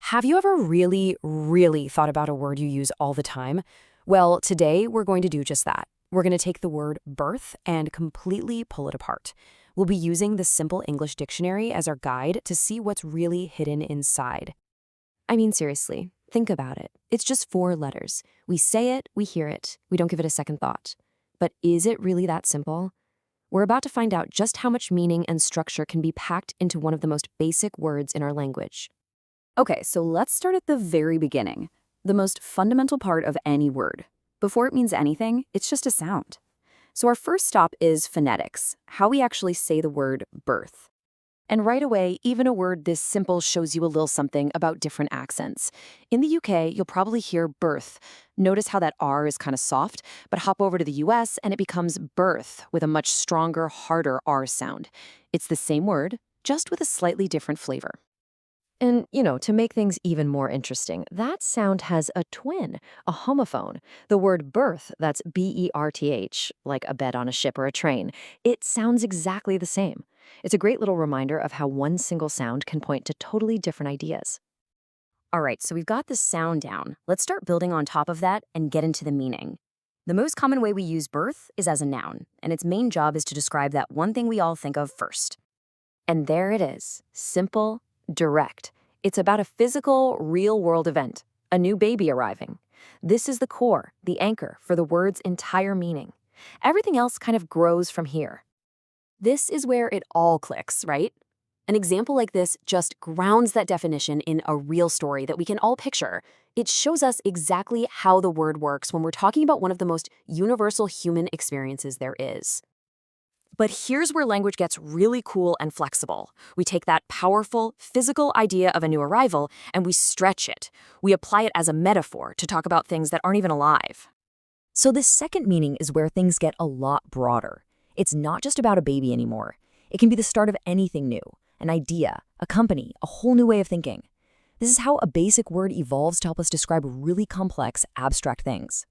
Have you ever really thought about a word you use all the time? Well, today we're going to do just that. We're going to take the word berth and completely pull it apart. We'll be using the Simple English Dictionary as our guide to see what's really hidden inside. I mean, seriously, think about it. It's just 4 letters. We say it, we hear it, we don't give it a second thought. But is it really that simple? We're about to find out just how much meaning and structure can be packed into one of the most basic words in our language. Okay, so let's start at the very beginning, the most fundamental part of any word. Before it means anything, it's just a sound. So our first stop is phonetics, how we actually say the word birth. And right away, even a word this simple shows you a little something about different accents. In the UK, you'll probably hear birth. Notice how that R is kind of soft, but hop over to the US and it becomes birth with a much stronger, harder R sound. It's the same word, just with a slightly different flavor. And, to make things even more interesting, that sound has a twin, a homophone. The word berth, that's B-E-R-T-H, like a bed on a ship or a train, it sounds exactly the same. It's a great little reminder of how one single sound can point to totally different ideas. All right, so we've got the sound down. Let's start building on top of that and get into the meaning. The most common way we use birth is as a noun, and its main job is to describe that one thing we all think of first. And there it is, simple, direct. It's about a physical, real-world event, a new baby arriving. This is the core, the anchor for the word's entire meaning. Everything else kind of grows from here. This is where it all clicks, right? An example like this just grounds that definition in a real story that we can all picture. It shows us exactly how the word works when we're talking about one of the most universal human experiences there is. But here's where language gets really cool and flexible. We take that powerful, physical idea of a new arrival and we stretch it. We apply it as a metaphor to talk about things that aren't even alive. So this second meaning is where things get a lot broader. It's not just about a baby anymore. It can be the start of anything new, an idea, a company, a whole new way of thinking. This is how a basic word evolves to help us describe really complex, abstract things.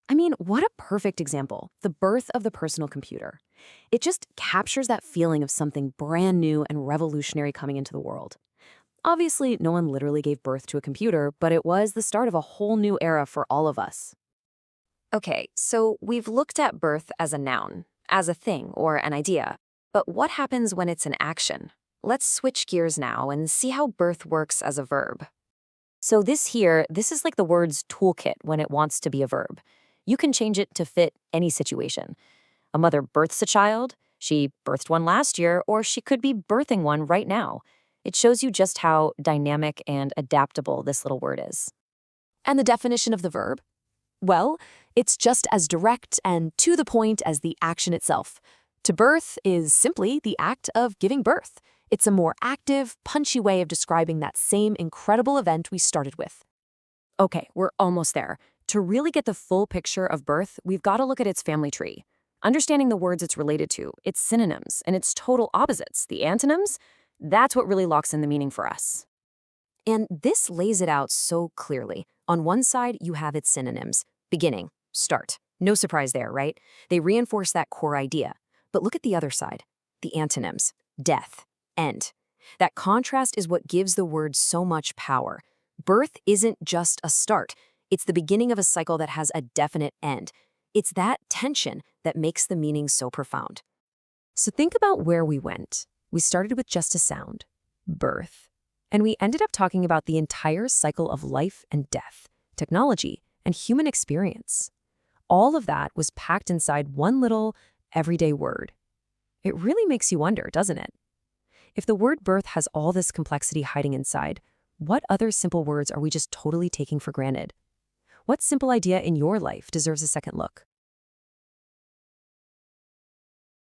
I mean, what a perfect example, the birth of the personal computer. It just captures that feeling of something brand new and revolutionary coming into the world. Obviously, no one literally gave birth to a computer, but it was the start of a whole new era for all of us. Okay, so we've looked at birth as a noun, as a thing or an idea. But what happens when it's an action? Let's switch gears now and see how birth works as a verb. So this is like the word's toolkit when it wants to be a verb. You can change it to fit any situation. A mother births a child, she birthed one last year, or she could be birthing one right now. It shows you just how dynamic and adaptable this little word is. And the definition of the verb? Well, it's just as direct and to the point as the action itself. To birth is simply the act of giving birth. It's a more active, punchy way of describing that same incredible event we started with. Okay, we're almost there. To really get the full picture of birth, we've got to look at its family tree. Understanding the words it's related to, its synonyms, and its total opposites, the antonyms, that's what really locks in the meaning for us. And this lays it out so clearly. On one side, you have its synonyms. Beginning, start. No surprise there, right? They reinforce that core idea. But look at the other side, the antonyms, death, end. That contrast is what gives the word so much power. Birth isn't just a start. It's the beginning of a cycle that has a definite end. It's that tension that makes the meaning so profound. So think about where we went. We started with just a sound, birth, and we ended up talking about the entire cycle of life and death, technology, and human experience. All of that was packed inside one little, everyday word. It really makes you wonder, doesn't it? If the word birth has all this complexity hiding inside, what other simple words are we just totally taking for granted? What simple idea in your life deserves a second look?